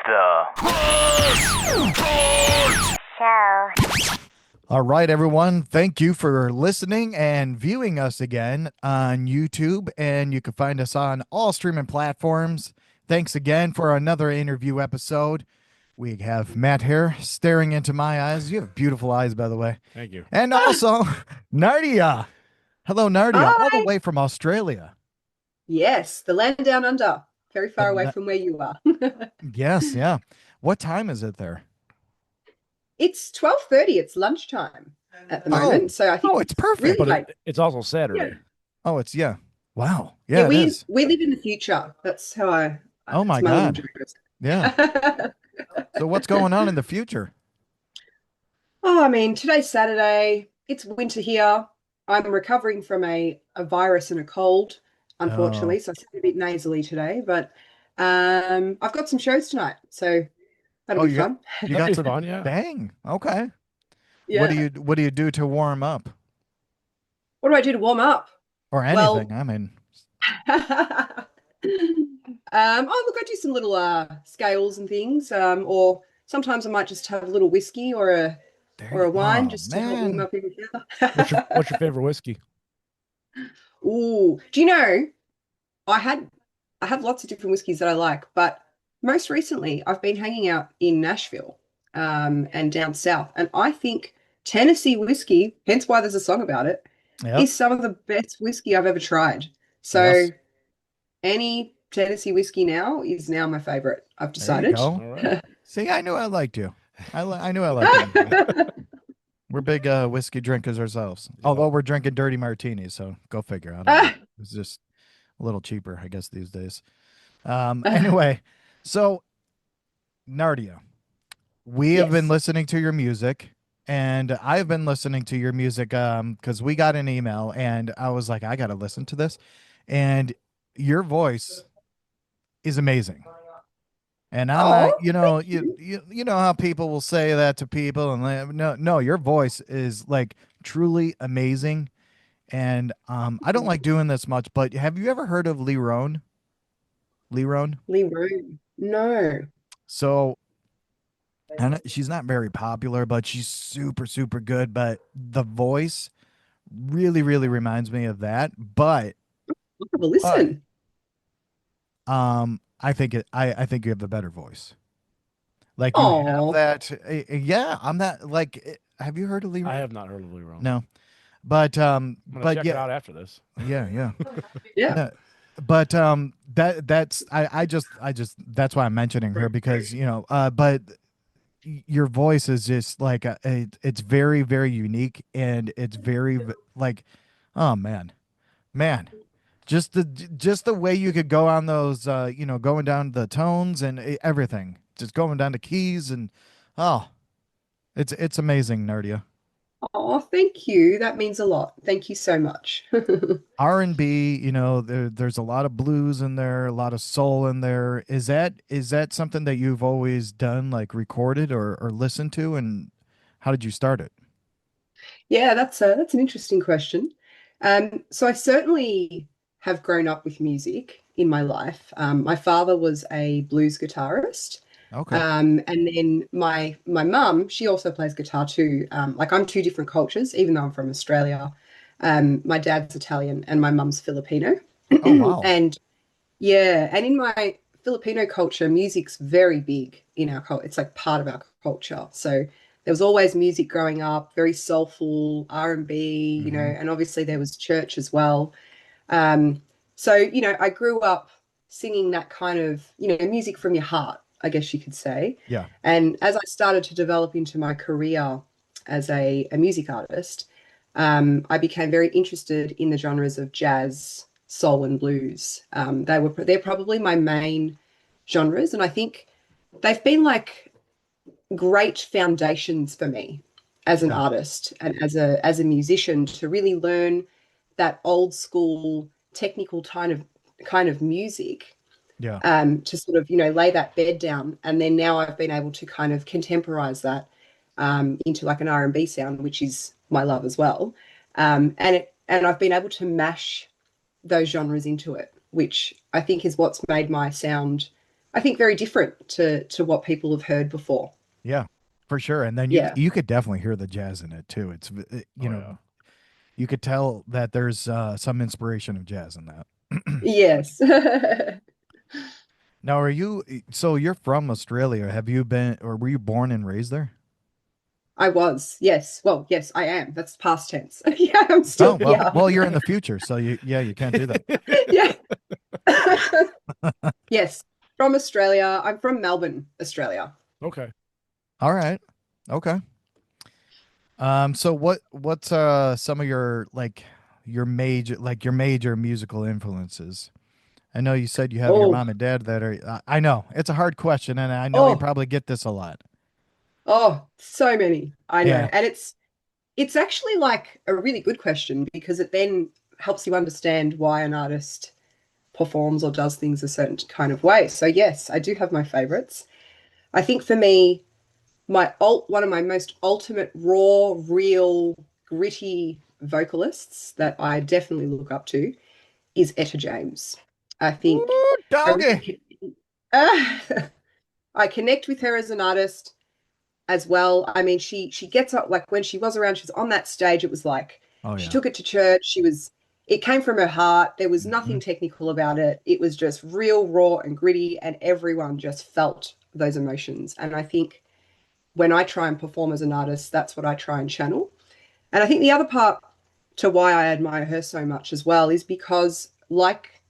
Show. All right, everyone. Thank you for listening and viewing us again on YouTube, and you can find us on all streaming platforms. Thanks again for another interview episode. We have Matt here staring into my eyes. You have beautiful eyes, by the way. Thank you. And also Nardia. Hello, Nardia, all the Hi. way from Australia. Yes, the land down under, very far away Uh, from where you are. Yes, yeah. What time is it there? It's 12:30. It's lunchtime at the moment, so I think Oh, it's perfect. really But late. it's also Saturday. Oh, it's yeah. Wow. Yeah, Yeah, it we is. we live in the future. That's how I. Oh my that's little God. joke. Yeah. So what's going on in the future? Oh, I mean, today's Saturday. It's winter here. I'm recovering from a virus and a cold, unfortunately, so I sound a bit nasally today. But I've got some shows tonight, so that'll Oh, be fun. you That'd got be some fun, yeah. Dang. Okay. Yeah. What do you do to warm up? What do I do to warm up? Or Well, anything? I mean, oh look, I do some little scales and things, or sometimes I might just have a little whiskey or a wine oh just to help warm man. up even What's your favorite whiskey? Ooh, do you know I have lots of different whiskeys that I like, but most recently I've been hanging out in Nashville, and down south, and I think Tennessee whiskey, hence why there's a song about it, Yep. is some of the best whiskey I've ever tried. So Yes. any Tennessee whiskey now is now my favorite. I've There you decided. go. All right. See, I knew I liked you. I knew I liked you. We're big whiskey drinkers ourselves. Yeah. Although we're drinking dirty martinis, so go figure. I don't know. It's just a little cheaper, I guess, these days. Anyway, so Nardia, we have been Yes. listening to your music, and I've been listening to your music because we got an email, and I was like, I gotta listen to this, and your voice is amazing. And I'm not, Oh, you know, thank you. you know how people will say that to people, and no, your voice is like truly amazing. And I don't like doing this much, but have you ever heard of Lee Roan? Lee Roan? Lee Room. No. So and she's not very popular, but she's super, super good. But the voice really, really reminds me of that. I'll have a But listen. I think you have the better voice. Like you have Oh, that. Yeah, I'm not like. Have you heard of Lee I Roan? have not heard of Lee Roan. No, but I'm gonna check it yeah, out after this. yeah. yeah. No, but that's I just that's why I'm mentioning her because but your voice is just like it's very, very unique, and it's very like, oh man, just the way you could go on those going down the tones and everything, just going down the keys, and oh, it's amazing, Nardia. Oh, thank you. That means a lot. Thank you so much. R&B, there's a lot of blues in there, a lot of soul in there. Is that something that you've always done, like recorded or listened to, and how did you start it? Yeah, that's an interesting question. So I certainly have grown up with music in my life. My father was a blues guitarist. Okay. And then my mum, she also plays guitar too. Like I'm two different cultures, even though I'm from Australia. My dad's Italian and my mum's Filipino. Oh wow. And yeah, and in my Filipino culture, music's very big in our culture. It's like part of our culture. So there was always music growing up, very soulful R&B, Hmm. and obviously there was church as well. Um, so, I grew up singing that kind of, music from your heart, I guess you could say. Yeah. And as I started to develop into my career as a music artist, I became very interested in the genres of jazz, soul, and blues. They're probably my main genres, and I think they've been like great foundations for me as an Yeah. artist and as a musician to really learn that old school technical kind of music, Yeah. to sort of lay that bed down, and then now I've been able to kind of contemporize that, into like an R&B sound, which is my love as well, and I've been able to mash those genres into it, which I think is what's made my sound I think very different to what people have heard before. Yeah, for sure. And then Yeah. you could definitely hear the jazz in it too. You Oh know, yeah. you could tell that there's some inspiration of jazz in that. Yes. Now, so you're from Australia? Have you been, or were you born and raised there? I was. Yes. Well, yes, I am. That's past tense. Yeah, I'm Oh, still well, here. well, you're in the future, so yeah, you can't do that. Yeah. Yes. From Australia. I'm from Melbourne, Australia. Okay. All right. Okay. So what's some of your your major musical influences? I know you said you have your Oh, mom and dad that are I know. It's a hard question and I know you oh, probably get this a lot. oh, so many. I know. Yeah. And it's actually like a really good question because it then helps you understand why an artist performs or does things a certain kind of way. So yes, I do have my favorites. I think for me, one of my most ultimate raw, real, gritty vocalists that I definitely look up to is Etta James. I think Ooh, I doggy. really uh, I connect with her as an artist as well. I mean, she gets up like when she was around, she was on that stage. It was like Oh she yeah. took it to church. It came from her heart. There was Hmm. nothing technical about it. It was just real, raw, and gritty, and everyone just felt those emotions. And I think when I try and perform as an artist, that's what I try and channel. And I think the other part to why I admire her so much as well is because, like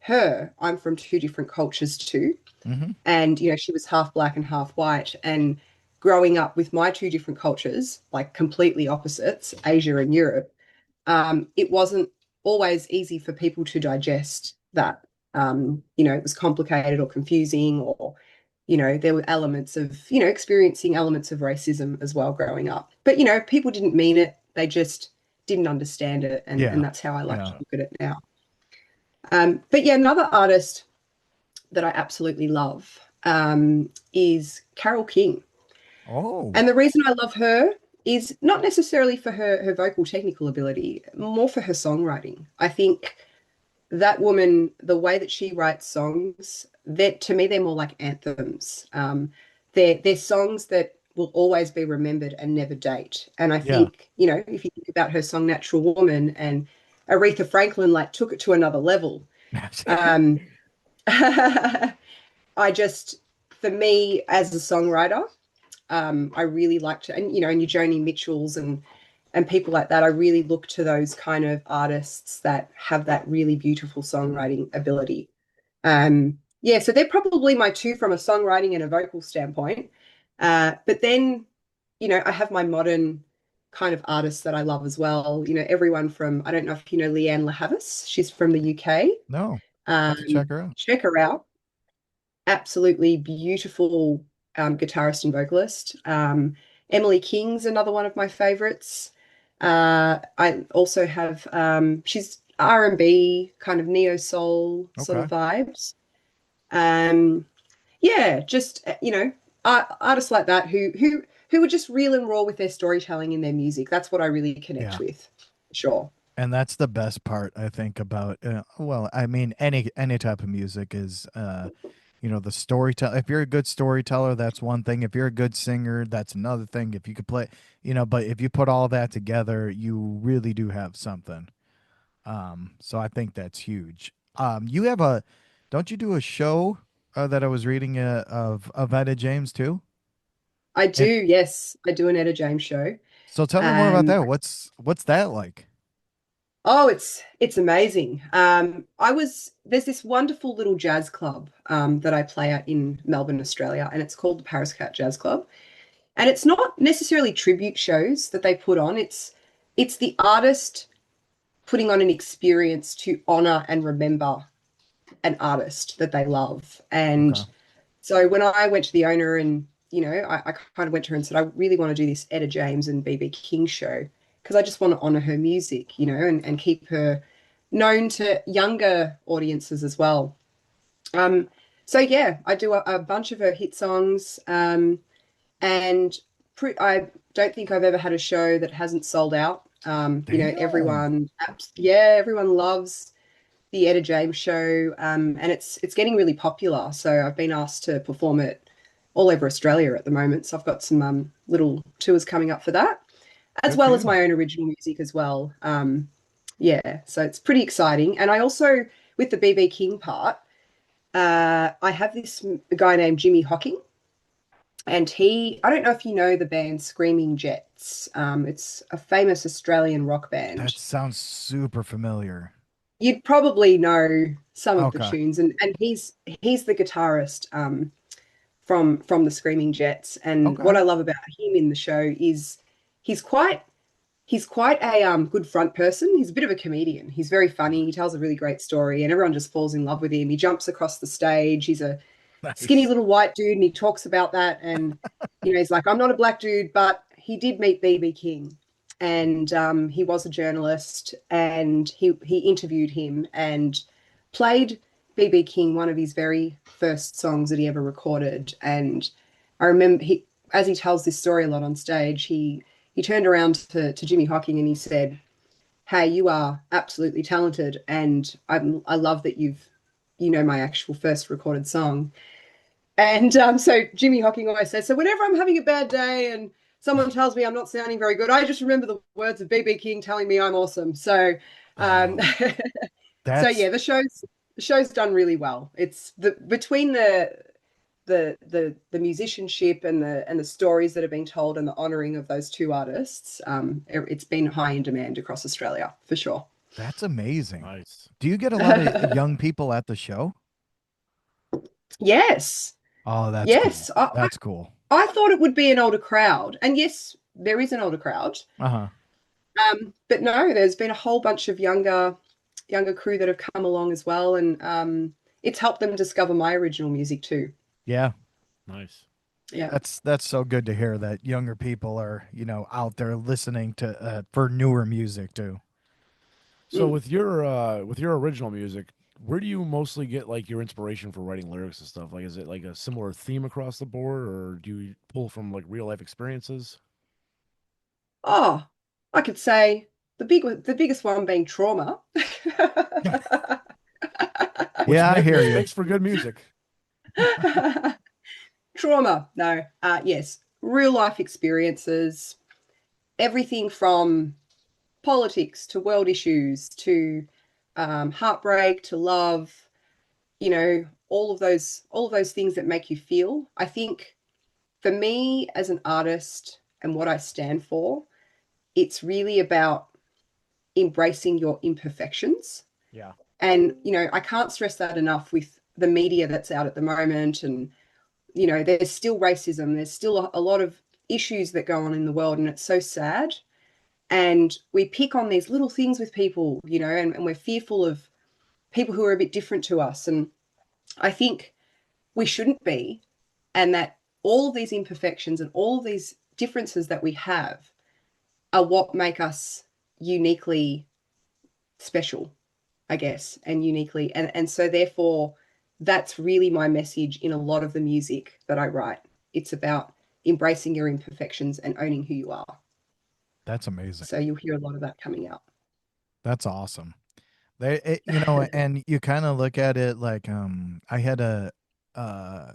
her, I'm from two different cultures too. Hmm. And, she was half black and half white. And growing up with my two different cultures, like completely opposites, Asia and Europe, it wasn't always easy for people to digest that. It was complicated or confusing, or, there were elements of, experiencing elements of racism as well growing up. But, people didn't mean it. They just didn't understand it. And Yeah. that's how I like to Yeah. look at it now. But yeah, another artist that I absolutely love is Carole King. Oh. And the reason I love her is not necessarily for her vocal technical ability, more for her songwriting. I think that woman, the way that she writes songs, that to me they're more like anthems. They're songs that will always be remembered and never date. And I Yeah. think, if you think about her song Natural Woman, and Aretha Franklin like took it to another level. Um, I just, for me as a songwriter, I really like to, and your Joni Mitchells and people like that. I really look to those kind of artists that have that really beautiful songwriting ability. Yeah, so they're probably my two from a songwriting and a vocal standpoint. But then, I have my modern kind of artists that I love as well. Everyone from, I don't know if you know Leanne LaHavis. She's from the UK. No. I have to check Um, her out. check her out. Absolutely beautiful guitarist and vocalist. Emily King's another one of my favorites. I also have she's R&B kind of neo soul sort Okay. of vibes. Um, yeah, just artists like that who are just real and raw with their storytelling in their music. That's what I really connect Yeah. with. Sure. And that's the best part I think about well, I mean any type of music is the storyteller. If you're a good storyteller, that's one thing. If you're a good singer, that's another thing. If you could play, but if you put all that together, you really do have something. So I think that's huge. You have don't you do a show that I was reading of Etta James too? I do, And yes. I do an Etta James show. so tell me more about Um, that. What's that like? Oh, it's amazing. There's this wonderful little jazz club that I play at in Melbourne, Australia, and it's called the Paris Cat Jazz Club. And it's not necessarily tribute shows that they put on. It's the artist putting on an experience to honor and remember an artist that they love. Okay. And so when I went to the owner and, I kind of went to her and said, I really want to do this Etta James and BB King show because I just want to honor her music, and keep her known to younger audiences as well. Um, so yeah, I do a bunch of her hit songs, and I don't think I've ever had a show that hasn't sold out. Damn. Everyone, yeah, everyone loves the Etta James show, and it's getting really popular. So I've been asked to perform it all over Australia at the moment. So I've got some little tours coming up for that, as Good for well as you. my own original music as well. Yeah, so it's pretty exciting. And I also, with the BB King part, I have this guy named Jimmy Hocking, and I don't know if you know the band Screaming Jets. It's a famous Australian rock That band. sounds super familiar. You'd probably know some of the Okay. tunes, and he's the guitarist from the Screaming Jets. And Okay. what I love about him in the show is he's quite he's quite a good front person. He's a bit of a comedian. He's very funny. He tells a really great story, and everyone just falls in love with him. He jumps across the stage. He's a skinny Nice. little white dude, and he talks about that. And he's like, I'm not a black dude, but he did meet BB King, and he was a journalist, and he interviewed him and played BB King one of his very first songs that he ever recorded. And I remember as he tells this story a lot on stage, he turned around to Jimmy Hocking and he said, "Hey, you are absolutely talented, and I love that you know my actual first recorded song." And so Jimmy Hocking always says, so whenever I'm having a bad day and someone tells me I'm not sounding very good, I just remember the words of BB King telling me I'm awesome. So, um, Oh, so that's yeah, the show's done really well. It's between the musicianship and the stories that have been told and the honoring of those two artists. It's been high in demand across Australia for sure. that's amazing. Nice. Do you get a lot of young people at the show? Yes, Oh, that's cool. yes. That's cool. I thought it would be an older crowd, and yes, there is an older crowd. Uh-huh. But no, there's been a whole bunch of younger crew that have come along as well, and it's helped them discover my original music too. Yeah. Nice. Yeah. That's so good to hear that younger people are, out there listening to for newer music too. So Mm. with your original music, where do you mostly get like your inspiration for writing lyrics and stuff? Like, is it like a similar theme across the board, or do you pull from like real life experiences? Oh, I could say the biggest one being trauma. Which Yeah, I hear which you. makes for good music. Trauma. No. Yes. Real life experiences. Everything from politics to world issues to heartbreak to love. All of those things that make you feel. I think for me as an artist and what I stand for, it's really about embracing your imperfections. Yeah. And I can't stress that enough with the media that's out at the moment. And there's still racism, there's still a lot of issues that go on in the world, and it's so sad. And we pick on these little things with people, and we're fearful of people who are a bit different to us. And I think we shouldn't be, and that all of these imperfections and all of these differences that we have are what make us uniquely special, I guess, and uniquely. And so therefore, that's really my message in a lot of the music that I write. It's about embracing your imperfections and owning who you are. That's amazing. So you'll hear a lot of that coming out. That's awesome. And you kind of look at it like I had a uh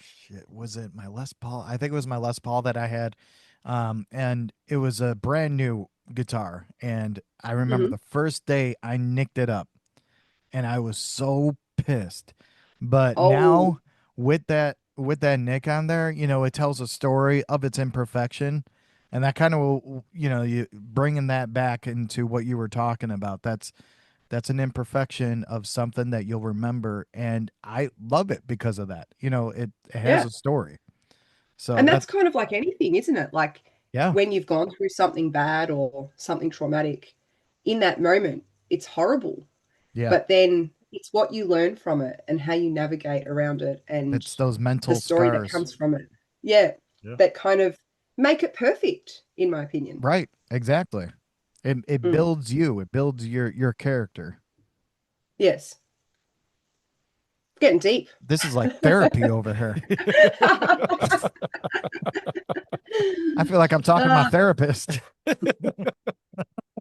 shit, was it my Les Paul? I think it was my Les Paul that I had. And it was a brand new guitar, and I remember Mhm. the first day I nicked it up and I was so pissed. But Oh, now with that nick on there, it tells a story of its imperfection, and that kind of you bringing that back into what you were talking about. That's an imperfection of something that you'll remember, and I love it because of that. It has yeah. a story. So And that's that's kind of like anything, isn't it? Like yeah, when you've gone through something bad or something traumatic, in that moment, it's horrible. yeah. But then it's what you learn from it and how you navigate around it and It's those the mental story that scars. comes from it. Yeah, Yeah. that kind of make it perfect, in my opinion. Right, exactly. It Mm. builds you. It builds your character. Yes. Getting deep. This is like therapy over here. I feel like I'm talking to my Uh, therapist.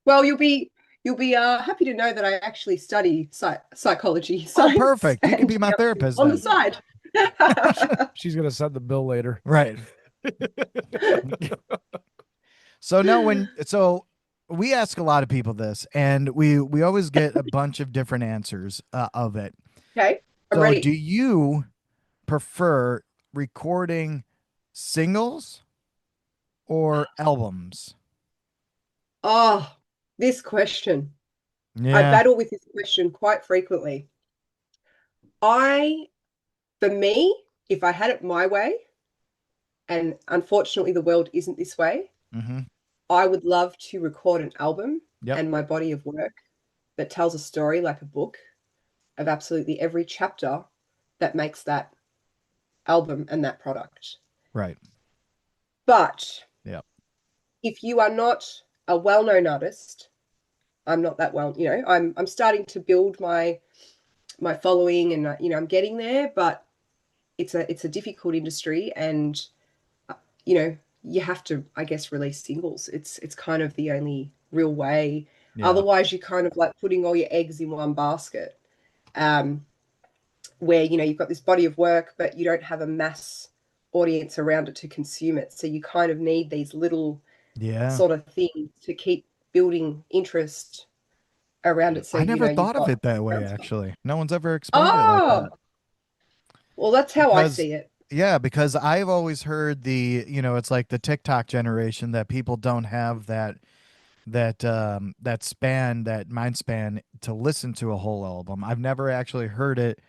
well, you'll be happy to know that I actually study psychology, Oh, science, perfect. You could and be my counseling therapist on the then. side. She's gonna send the bill later. Right. So no, so we ask a lot of people this, and we always get a bunch of different answers of it. Okay, I'm So, do ready. you prefer recording singles or albums? Oh, this question. I Yeah. battle with this question quite frequently. I, for me, if I had it my way, and unfortunately the world isn't this way, Mm-hmm. I would love to record an album Yep. and my body of work that tells a story like a book of absolutely every chapter that makes that album and that product. Right. But Yep. if you are not a well-known artist, I'm not that well, I'm starting to build my following, and I'm getting there, but it's a difficult industry, and you know you have to, I guess, release singles. It's kind of the only real way. Yeah. Otherwise, you're kind of like putting all your eggs in one basket, um, where you've got this body of work, but you don't have a mass audience around it to consume it. So you kind of need these little Yeah. sort of things to keep building interest around it. So I never you've thought of got it that way, actually. No one's ever explained it like oh that. well, that's how I Because see it. yeah, because I've always heard it's like the TikTok generation that people don't have that span, that mind span to listen to a whole album. I've never actually heard it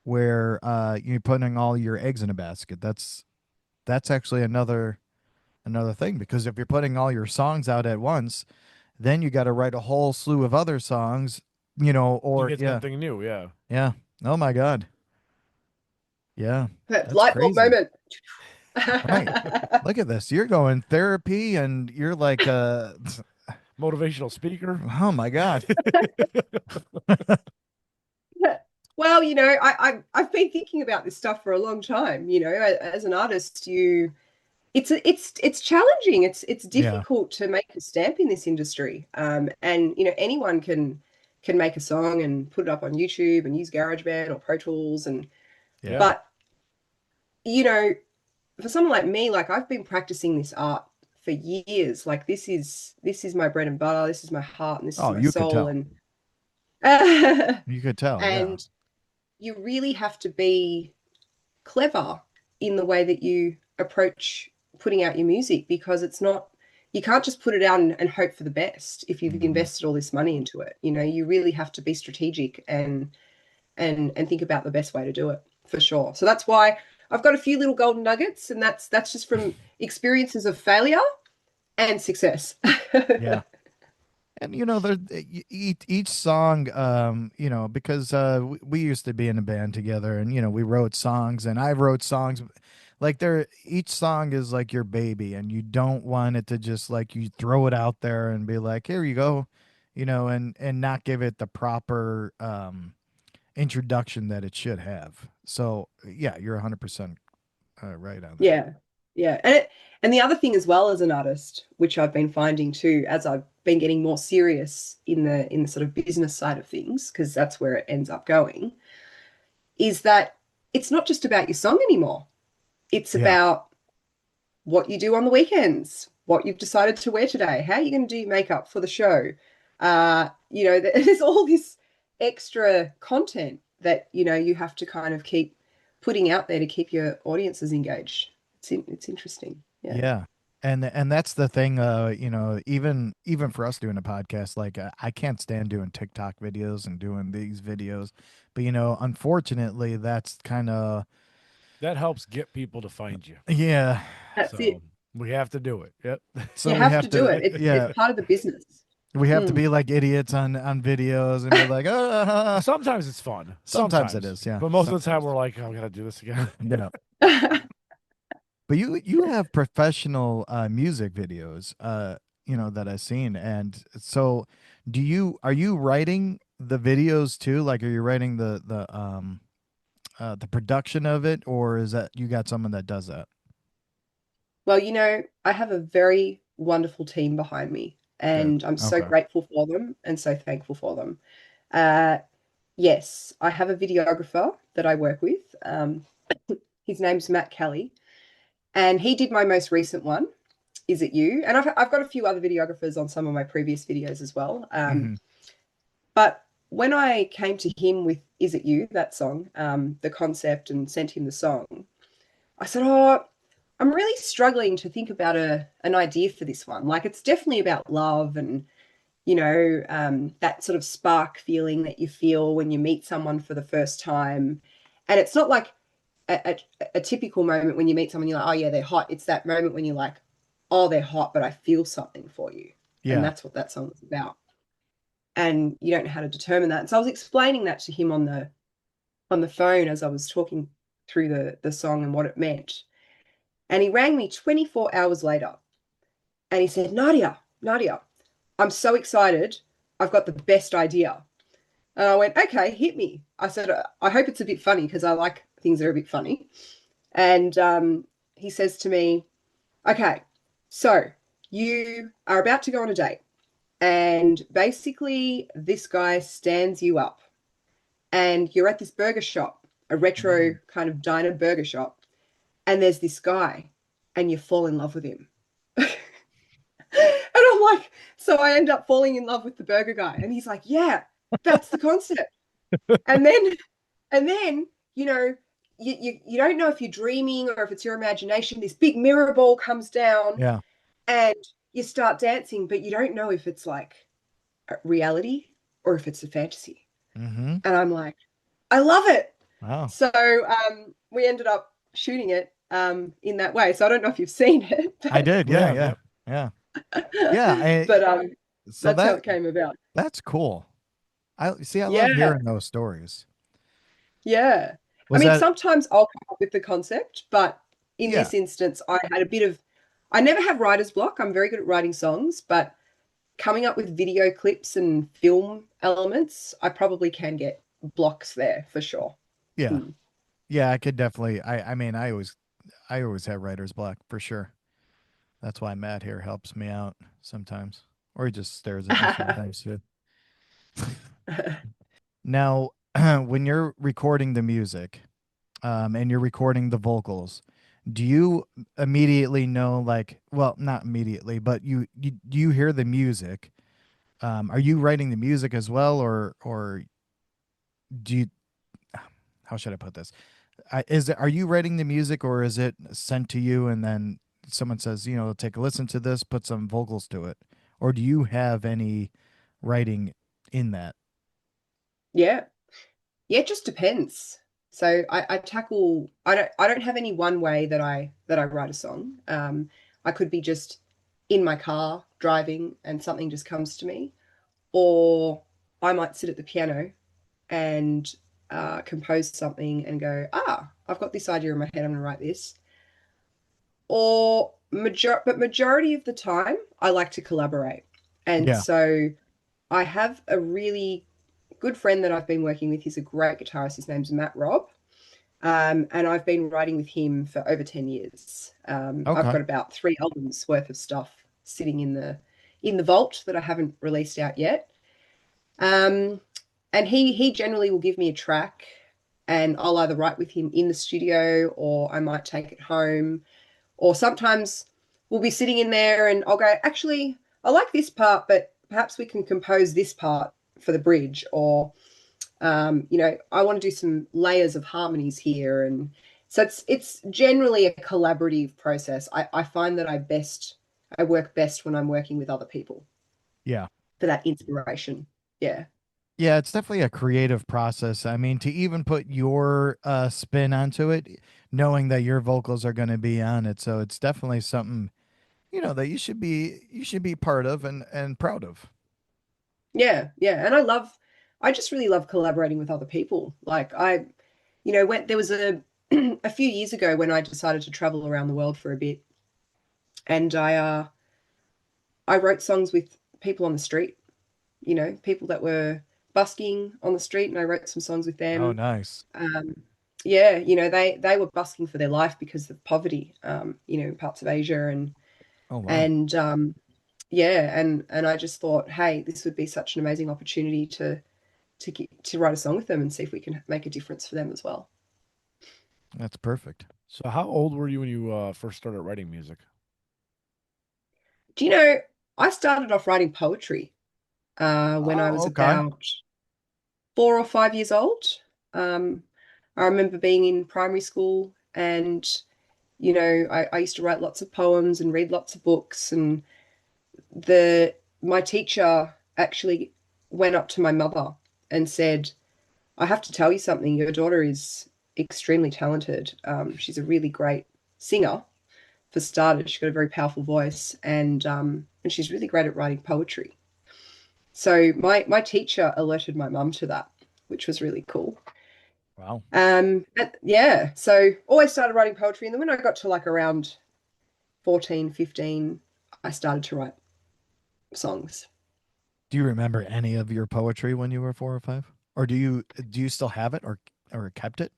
where you're putting all your eggs in a basket. That's actually another thing, because if you're putting all your songs out at once, then you got to write a whole slew of other songs, To or get yeah, something new, yeah. yeah. Oh my God. Yeah. That's Light bulb crazy. moment. Right. Look at this. You're going therapy and you're like Motivational speaker. oh my God. Well, I've been thinking about this stuff for a long time. As an artist, it's challenging. It's Yeah. difficult to make a stamp in this industry. And anyone can make a song and put it up on YouTube and use GarageBand or Pro Tools, and Yeah. Yeah. but you know, for someone like me, like I've been practicing this art for years. Like this is my bread and butter. This is my heart, and this is Oh, my you could soul. tell. And You could tell. Yeah. and you really have to be clever in the way that you approach putting out your music, because you can't just put it out and hope for the best if you've Mhm. invested all this money into it. You really have to be strategic and think about the best way to do it, for sure. So that's why I've got a few little golden nuggets, and that's just from experiences of failure and success. Yeah. And there each song, because we used to be in a band together, and we wrote songs, and I wrote songs. Like each song is like your baby, and you don't want it to just like you throw it out there and be like, here you go, and not give it the proper introduction that it should have. So yeah, you're 100% right on that. Yeah, yeah, and the other thing as well, as an artist, which I've been finding too, as I've been getting more serious in the sort of business side of things, because that's where it ends up going, is that it's not just about your song anymore. It's Yeah. about what you do on the weekends, what you've decided to wear today, how you're going to do your makeup for the show. There's all this extra content that you have to kind of keep putting out there to keep your audiences engaged. It's interesting. Yeah. Yeah. And that's the thing, even for us doing a podcast, like I can't stand doing TikTok videos and doing these videos, but unfortunately, that's kind of That helps get people to find you. yeah. That's So it. we have to do it. Yep. So You we have have to do to, it. It's yeah, part of the business. we have to Mm. be like idiots on videos and be like, Sometimes it's fun. sometimes it Sometimes. is, yeah, But most of the time sometimes, we're like, oh, we gotta do this again. yeah. But you have professional music videos, that I've seen, and so are you writing the videos too? Like, are you writing the production of it, or is that you got someone that does that? Well, I have a very wonderful team behind me, Good. and I'm so Okay. grateful for them and so thankful for them. Uh, yes, I have a videographer that I work with. His name's Matt Kelly, and he did my most recent one. Is It You? And I've got a few other videographers on some of my previous videos as well. Hmm. But when I came to him with Is It You, that song, the concept, and sent him the song, I said, oh, I'm really struggling to think about an idea for this one. Like, it's definitely about love and, that sort of spark feeling that you feel when you meet someone for the first time. And it's not like a typical moment when you meet someone, you're like, oh, yeah, they're hot. It's that moment when you're like, oh, they're hot, but I feel something for you. And Yeah. that's what that song is about. And you don't know how to determine that. And so I was explaining that to him on the phone as I was talking through the song and what it meant. And he rang me 24 hours later and he said, Nadia, I'm so excited. I've got the best idea. And I went, okay, hit me. I said, I hope it's a bit funny because I like things that are a bit funny. And he says to me, okay, so you are about to go on a date. And basically, this guy stands you up. And you're at this burger shop, a retro Mhm. kind of diner burger shop. And there's this guy, and you fall in love with him. And I'm like, so I end up falling in love with the burger guy. And he's like, yeah, that's the concept. And then, and then, you know, you don't know if you're dreaming or if it's your imagination. This big mirror ball comes down Yeah. and you start dancing, but you don't know if it's like a reality or if it's a fantasy. Hmm. And I'm like, I love it. Wow. So we ended up shooting it in that way. So I don't know if you've seen it, I did. Yeah. Yeah, Yeah. yeah. Yeah. Yeah. but So that's how it came about. that's cool. I see. I love Yeah, hearing those stories. yeah. I Was mean, that? sometimes I'll come up with the concept, but in Yeah. this instance, I had a bit of, I never have writer's block. I'm very good at writing songs, but coming up with video clips and film elements, I probably can get blocks there for sure. Yeah. Hmm. Yeah. I could definitely. I mean, I always have writer's block for sure. That's why Matt here helps me out sometimes, or he just stares at me sometimes too. Now, when you're recording the music, and you're recording the vocals, do you immediately know, like, well, not immediately, but do you hear the music? Are you writing the music as well, or do you? How should I put this? Are you writing the music, or is it sent to you and then someone says, take a listen to this, put some vocals to it, or do you have any writing in that? Yeah. Yeah, it just depends. So I tackle I don't have any one way that I write a song. I could be just in my car driving and something just comes to me, or I might sit at the piano and compose something and go, I've got this idea in my head. I'm going to write this. But majority of the time, I like to collaborate, and Yeah. so I have a really good friend that I've been working with. He's a great guitarist. His name's Matt Robb. And I've been writing with him for over 10 years. I've Okay. got about 3 albums worth of stuff sitting in the vault that I haven't released out yet. Um, and he generally will give me a track and I'll either write with him in the studio or I might take it home. Or sometimes we'll be sitting in there and I'll go, actually, I like this part, but perhaps we can compose this part for the bridge. Or I want to do some layers of harmonies here. And so it's generally a collaborative process. I find that I work best when I'm working with other people Yeah. for that inspiration. Yeah. Yeah, it's definitely a creative process. I mean, to even put your spin onto it, knowing that your vocals are going to be on it, so it's definitely something that you should be part of and proud of. Yeah. Yeah. And I just really love collaborating with other people. Like when there was a few years ago when I decided to travel around the world for a bit and I wrote songs with people on the street, people that were busking on the street, and I wrote some songs with Oh, them. nice. Um, yeah, they were busking for their life because of poverty, in parts of Asia, Oh, wow. and yeah, and I just thought, hey, this would be such an amazing opportunity to write a song with them and see if we can make a difference for them as well. That's perfect. So, how old were you when you first started writing music? Do you know, I started off writing poetry when I Oh, was okay. about 4 or 5 years old. Um, I remember being in primary school and, I used to write lots of poems and read lots of books. And my teacher actually went up to my mother and said, I have to tell you something. Your daughter is extremely talented. She's a really great singer for starters. She's got a very powerful voice and she's really great at writing poetry. So my teacher alerted my mum to that, which was really cool. Wow. Yeah, so always started writing poetry. And then when I got to like around 14, 15, I started to write songs. Do you remember any of your poetry when you were 4 or 5? Or do you still have it or kept it?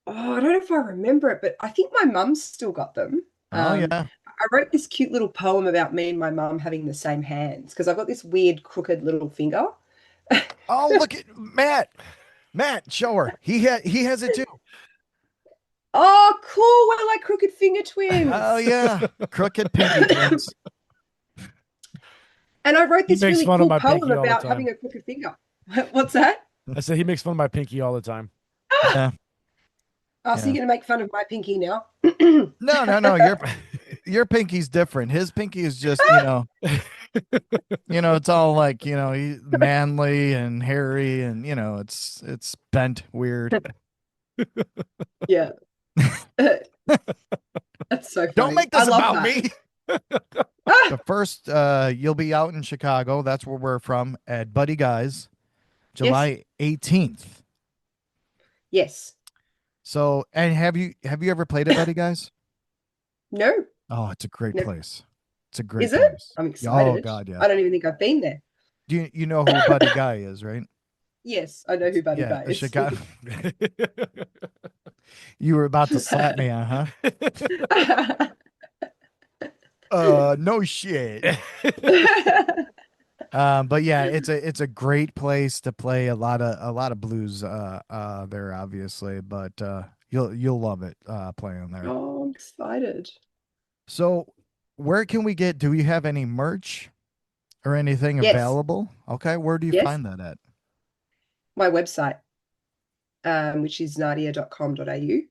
Oh, I don't know if I remember it, but I think my mum's still got them. Oh yeah. I wrote this cute little poem about me and my mum having the same hands because I've got this weird crooked little finger. Oh, look at Matt. Matt, show her. He has it too. Oh, cool. We're like crooked finger Oh twins. yeah. Crooked pinky twins. And I wrote He this makes really fun of cool my poem pinky all the about time. having a crooked finger. What's that? I said he makes fun of my pinky all the time. Yeah. Oh, so Yeah. you're going to make fun of my pinky now? No, no, no. Your pinky's different. His pinky is just, it's all like, he manly and hairy and it's bent weird. Yeah. That's so Don't funny. make I this love about that. me. Ah, But first, you'll be out in Chicago. That's where we're from at Buddy Guys, yes. July 18th. Yes. So, and have you ever played at Buddy Guys? No. Oh, it's a great Never. place. It's a great Is it? place. I'm Oh excited. God, yeah. I don't even think I've been there. Do you know who Buddy Guy is, right? Yes, I know who Buddy Yeah, Guy a is. Chicago. You were about to slap me, huh? No shit. But yeah, it's a great place to play a lot of blues there, obviously, but you'll love it playing there. Oh, I'm excited. So where can we get, do we have any merch or anything Yes. available? Okay, where do you Yes. find that at? My website, which is nardia.com.au.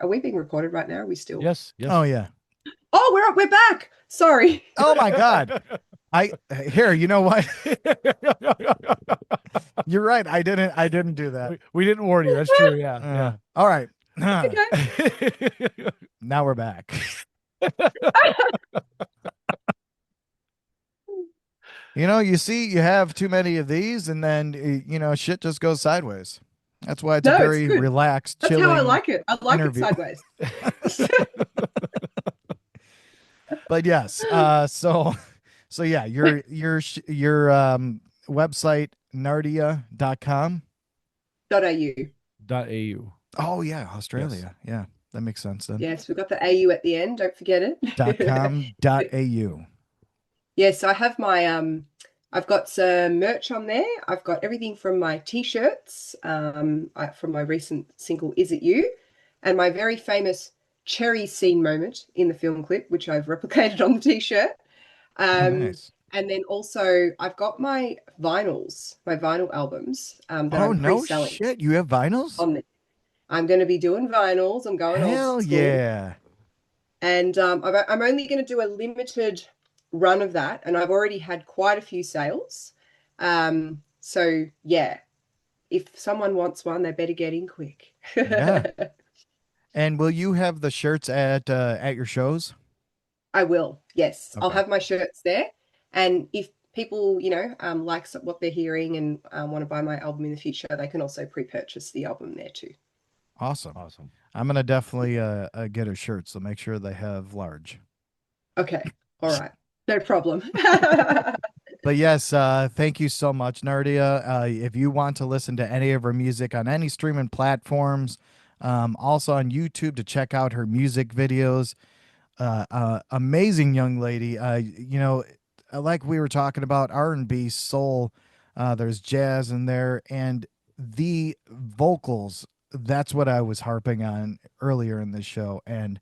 Are we being recorded right now? Are we still? Yes, Oh yes. yeah. Oh, we're back. Sorry. Oh my God. Here, you know what? You're right. I didn't do that. We didn't warn you. That's true. Yeah, All right. Okay. yeah. Now we're back. You see, you have too many of these, and then shit just goes sideways. That's why it's a No, it's very good. relaxed, That's how I chilling like it. I like it interview. sideways. But yes, so yeah, your website nardia.com. .au. .au. Oh yeah, Yes. Australia. Yeah, that makes sense then. Yes, we've got the AU at the end. Don't forget Dot it. com dot au. Yes, I have I've got some merch on there. I've got everything from my t-shirts, from my recent single "Is It You," and my very famous cherry scene moment in the film clip, which I've replicated on the t-shirt. Oh, Um, nice. and then also I've got my vinyls, my vinyl albums, that Oh I'm no pre-selling shit, you have vinyls? on the. I'm going to be doing vinyls. I'm going old Hell school. yeah. And I'm only going to do a limited run of that. And I've already had quite a few sales. So, yeah, if someone wants one, they better get in quick. Yeah. And will you have the shirts at your shows? I will. Yes, I'll Okay. have my shirts there. And if people, like what they're hearing and want to buy my album in the future, they can also pre-purchase the album there too. Awesome. Awesome. I'm gonna definitely get a shirt, so make sure they have large. Okay. All right. No problem. But yes, thank you so much, Nardia. If you want to listen to any of her music on any streaming platforms, also on YouTube to check out her music videos, amazing young lady. Like we were talking about R&B, soul. There's jazz in there, and the vocals. That's what I was harping on earlier in the show, and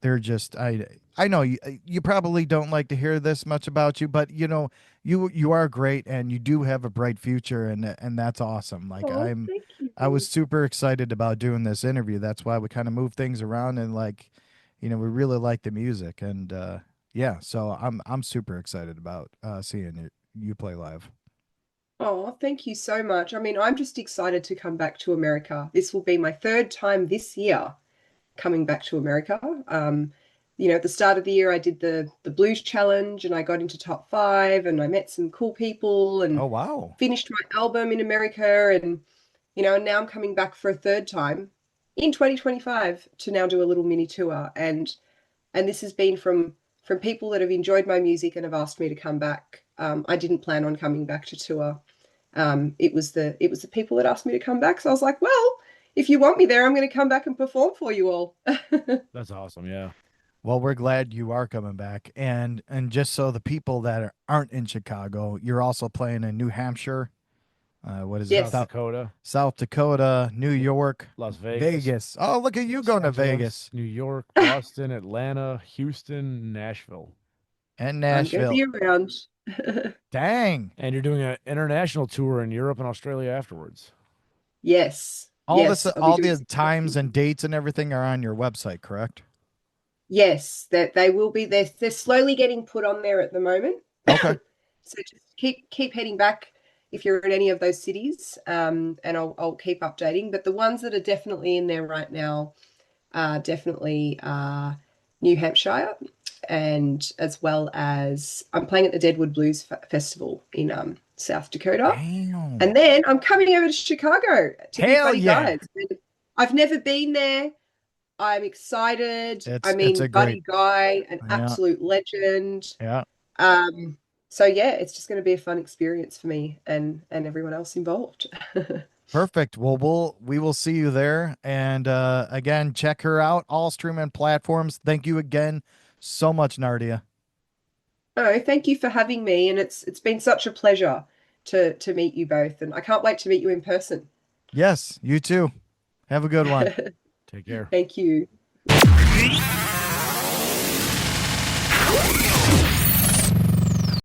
they're just I know you probably don't like to hear this much about you, but you are great and you do have a bright future, and that's awesome. Like Oh, I'm thank I was you. super excited about doing this interview. That's why we kind of moved things around, and like we really like the music, and yeah, so I'm super excited about seeing you play live. Oh, thank you so much. I mean, I'm just excited to come back to America. This will be my third time this year coming back to America. At the start of the year, I did the blues challenge and I got into top five and I met some cool people and Oh wow. finished my album in America. And now I'm coming back for a third time in 2025 to now do a little mini tour. And this has been from people that have enjoyed my music and have asked me to come back. I didn't plan on coming back to tour. It was the people that asked me to come back. So I was like, well, if you want me there, I'm going to come back and perform for you all. That's awesome. Yeah. Well, we're glad you are coming back, and just so the people that aren't in Chicago, you're also playing in New Hampshire. What is it? South Yes. Dakota, South Dakota, New York, Las Vegas, Vegas. Oh, look at you Los going to Angeles, Vegas New York, Boston, Atlanta, Houston, Nashville. and I'm going to Nashville. be around. Dang. And you're doing an international tour in Europe and Australia afterwards. Yes. Yes. I'll be All doing the some times and shopping. dates and everything are on your website, correct? Yes, that they will be. They're slowly getting put on there at the moment. Okay. So just keep heading back if you're in any of those cities, and I'll keep updating. But the ones that are definitely in there right now are definitely New Hampshire, and as well as I'm playing at the Deadwood Blues Festival in South Dakota, Damn. and then I'm coming over to Chicago to give Hell Buddy yeah. Guides. I've never been there. I'm excited. I It's a mean, great, Buddy Guy, an yeah, absolute legend. yeah. Um, so yeah, it's just going to be a fun experience for me and everyone else involved. Perfect. Well, we will see you there. And again, check her out, all streaming platforms. Thank you again so much, Nardia. Oh, thank you for having me, and it's been such a pleasure to meet you both, and I can't wait to meet you in person. Yes, you too. Have a good one. Take care. Thank you.